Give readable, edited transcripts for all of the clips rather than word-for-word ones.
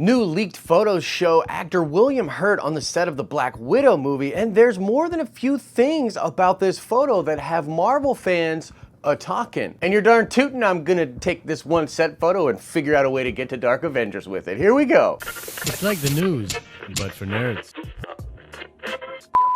New leaked photos show actor William Hurt on the set of the Black Widow movie, and there's more than a few things about this photo that have Marvel fans a-talking. And you're darn tootin', I'm gonna take this one set photo and figure out a way to get to Dark Avengers with it. Here we go. It's like the news, but for nerds.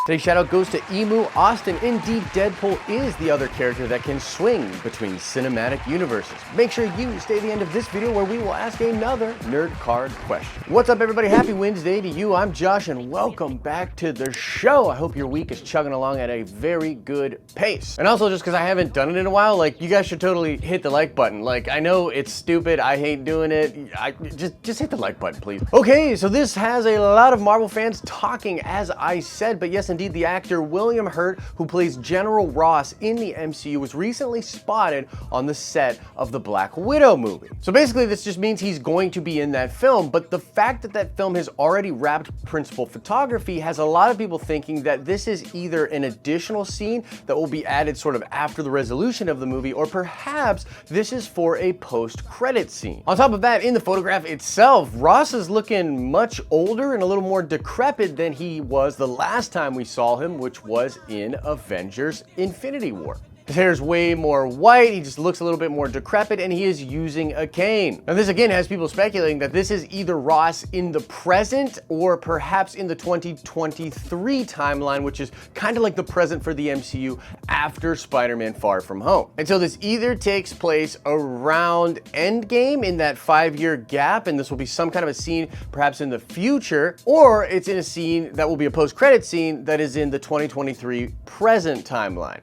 Today's shout out goes to Emu Austin. Indeed, Deadpool is the other character that can swing between cinematic universes. Make sure you stay to the end of this video where we will ask another nerd card question. What's up, everybody? Happy Wednesday to you. I'm Josh and welcome back to the show. I hope your week is chugging along at a very good pace. And also, just because I haven't done it in a while, like, you guys should totally hit the like button. Like, I know it's stupid, I hate doing it. Just hit the like button, please. Okay, so this has a lot of Marvel fans talking, as I said, but yes, indeed, the actor William Hurt, who plays General Ross in the MCU, was recently spotted on the set of the Black Widow movie. So basically, this just means he's going to be in that film, but the fact that that film has already wrapped principal photography has a lot of people thinking that this is either an additional scene that will be added sort of after the resolution of the movie, or perhaps this is for a post-credit scene. On top of that, in the photograph itself, Ross is looking much older and a little more decrepit than he was the last time we saw him, which was in Avengers Infinity War. His hair is way more white, he just looks a little bit more decrepit, and he is using a cane. Now this again has people speculating that this is either Ross in the present or perhaps in the 2023 timeline, which is kind of like the present for the MCU after Spider-Man Far From Home. And so this either takes place around Endgame in that 5-year gap, and this will be some kind of a scene perhaps in the future, or it's in a scene that will be a post-credit scene that is in the 2023 present timeline.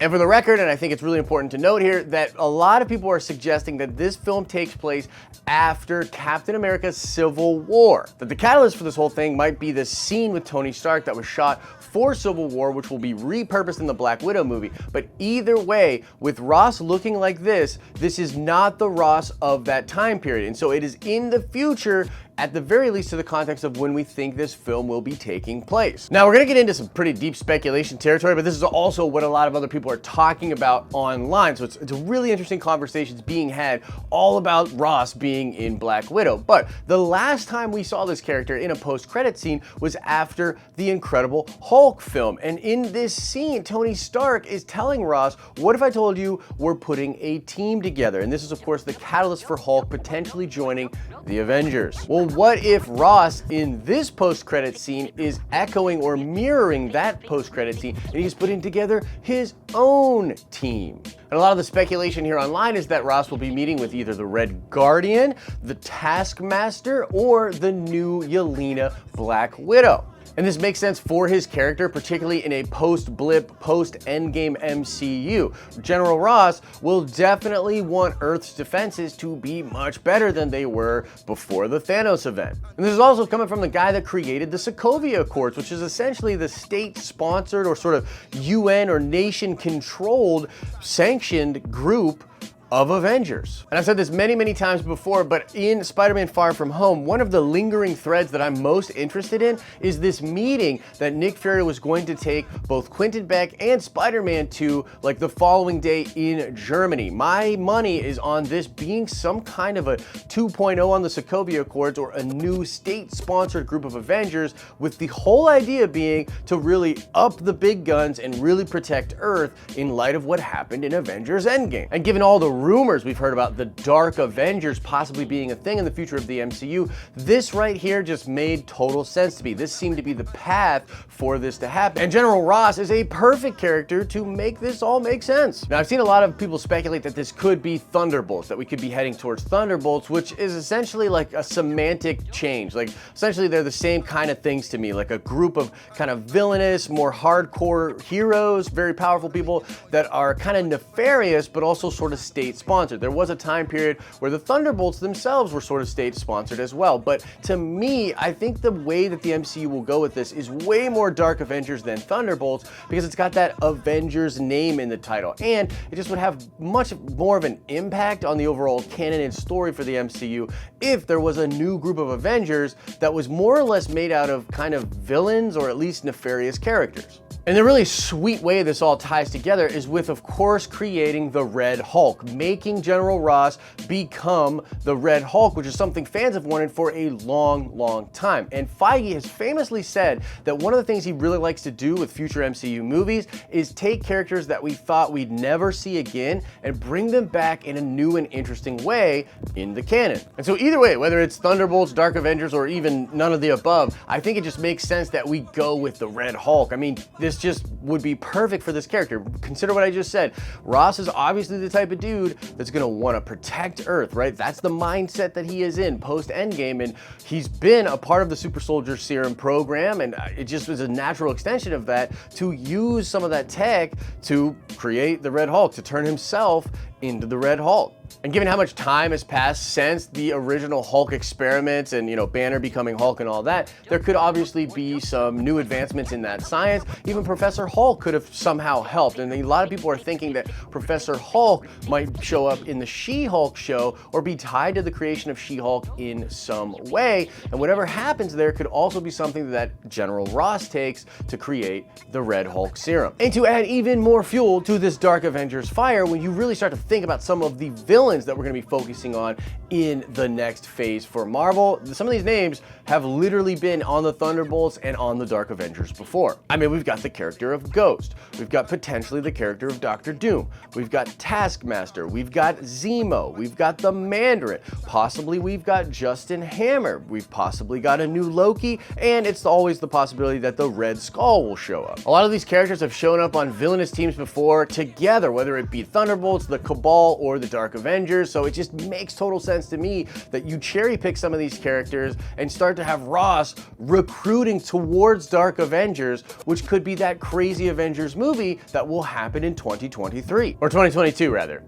And for the record, and I think it's really important to note here, that a lot of people are suggesting that this film takes place after Captain America's Civil War. That the catalyst for this whole thing might be this scene with Tony Stark that was shot for Civil War, which will be repurposed in the Black Widow movie. But either way, with Ross looking like this is not the Ross of that time period. And so it is in the future, at the very least to the context of when we think this film will be taking place. Now, we're gonna get into some pretty deep speculation territory, but this is also what a lot of other people are talking about online. So it's a really interesting conversations being had all about Ross being in Black Widow. But the last time we saw this character in a post-credit scene was after the Incredible Hulk film. And in this scene, Tony Stark is telling Ross, what if I told you we're putting a team together? And this is, of course, the catalyst for Hulk potentially joining the Avengers. Well, what if Ross in this post-credit scene is echoing or mirroring that post-credit scene, and he's putting together his own team? And a lot of the speculation here online is that Ross will be meeting with either the Red Guardian, the Taskmaster, or the new Yelena Black Widow. And this makes sense for his character, particularly in a post-blip, post-Endgame MCU. General Ross will definitely want Earth's defenses to be much better than they were before the Thanos event. And this is also coming from the guy that created the Sokovia Accords, which is essentially the state-sponsored or sort of UN or nation-controlled sanctioned group of Avengers. And I've said this many, many times before, but in Spider-Man Far From Home, one of the lingering threads that I'm most interested in is this meeting that Nick Fury was going to take both Quentin Beck and Spider-Man to, like, the following day in Germany. My money is on this being some kind of a 2.0 on the Sokovia Accords, or a new state-sponsored group of Avengers, with the whole idea being to really up the big guns and really protect Earth in light of what happened in Avengers Endgame. And given all the rumors we've heard about the Dark Avengers possibly being a thing in the future of the MCU, this right here just made total sense to me. This seemed to be the path for this to happen. And General Ross is a perfect character to make this all make sense. Now, I've seen a lot of people speculate that this could be Thunderbolts, that we could be heading towards Thunderbolts, which is essentially like a semantic change. Like, essentially they're the same kind of things to me, like a group of kind of villainous, more hardcore heroes, very powerful people that are kind of nefarious, but also sort of state-sponsored. There was a time period where the Thunderbolts themselves were sort of state-sponsored as well. But to me, I think the way that the MCU will go with this is way more Dark Avengers than Thunderbolts, because it's got that Avengers name in the title, and it just would have much more of an impact on the overall canon and story for the MCU if there was a new group of Avengers that was more or less made out of kind of villains or at least nefarious characters. And the really sweet way this all ties together is with, of course, creating the Red Hulk, making General Ross become the Red Hulk, which is something fans have wanted for a long time. And Feige has famously said that one of the things he really likes to do with future MCU movies is take characters that we thought we'd never see again and bring them back in a new and interesting way in the canon. And so either way, whether it's Thunderbolts, Dark Avengers, or even none of the above, I think it just makes sense that we go with the Red Hulk. I mean, this just would be perfect for this character. Consider what I just said. Ross is obviously the type of dude that's gonna wanna protect Earth, right? That's the mindset that he is in post-Endgame, and he's been a part of the Super Soldier Serum program, and it just was a natural extension of that to use some of that tech to create the Red Hulk, to turn himself into the Red Hulk. And given how much time has passed since the original Hulk experiments and, Banner becoming Hulk and all that, there could obviously be some new advancements in that science. Even Professor Hulk could have somehow helped. And a lot of people are thinking that Professor Hulk might show up in the She-Hulk show or be tied to the creation of She-Hulk in some way. And whatever happens there could also be something that General Ross takes to create the Red Hulk serum. And to add even more fuel to this Dark Avengers fire, when you really start to think about some of the villains that we're going to be focusing on in the next phase for Marvel, some of these names have literally been on the Thunderbolts and on the Dark Avengers before. I mean, we've got the character of Ghost, we've got potentially the character of Doctor Doom, we've got Taskmaster, we've got Zemo, we've got the Mandarin, possibly we've got Justin Hammer, we've possibly got a new Loki, and it's always the possibility that the Red Skull will show up. A lot of these characters have shown up on villainous teams before together, whether it be Thunderbolts, the Cabal, or the Dark Avengers, so it just makes total sense to me that you cherry pick some of these characters and start to have Ross recruiting towards Dark Avengers, which could be that crazy Avengers movie that will happen in 2023, or 2022 rather.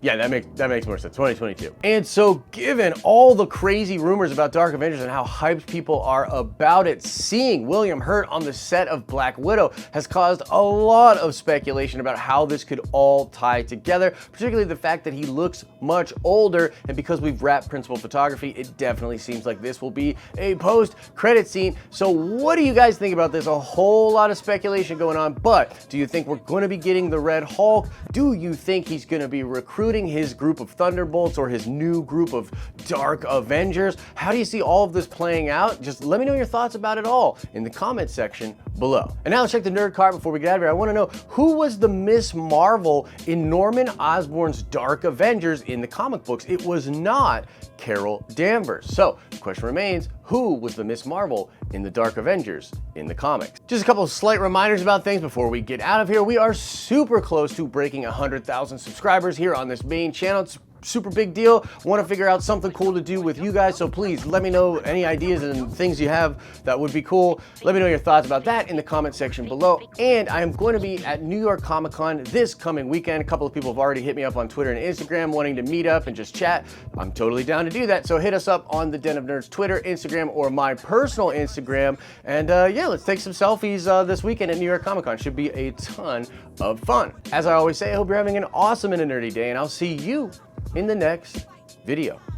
Yeah, that makes more sense, 2022. And so given all the crazy rumors about Dark Avengers and how hyped people are about it, seeing William Hurt on the set of Black Widow has caused a lot of speculation about how this could all tie together, particularly the fact that he looks much older, and because we've wrapped principal photography, it definitely seems like this will be a post-credit scene. So what do you guys think about this? A whole lot of speculation going on, but do you think we're going to be getting the Red Hulk? Do you think he's going to be recruiting his group of Thunderbolts or his new group of Dark Avengers? How do you see all of this playing out? Just let me know your thoughts about it all in the comment section below. And now let's check the nerd card before we get out of here. I want to know, who was the Miss Marvel in Norman Osborn's Dark Avengers in the comic books? It was not Carol Danvers. So the question remains, who was the Miss Marvel in the Dark Avengers in the comics? Just a couple of slight reminders about things before we get out of here. We are super close to breaking 100,000 subscribers here on this main channel. It's super big deal. Want to figure out something cool to do with you guys, so please let me know any ideas and things you have that would be cool. Let me know your thoughts about that in the comment section below. And I am going to be at New York Comic Con this coming weekend. A couple of people have already hit me up on Twitter and Instagram wanting to meet up and just chat. I'm totally down to do that, so hit us up on the Den of Nerds Twitter, Instagram, or my personal Instagram. And yeah, let's take some selfies this weekend at New York Comic Con. Should be a ton of fun. As I always say, I hope you're having an awesome and a nerdy day, and I'll see you in the next video.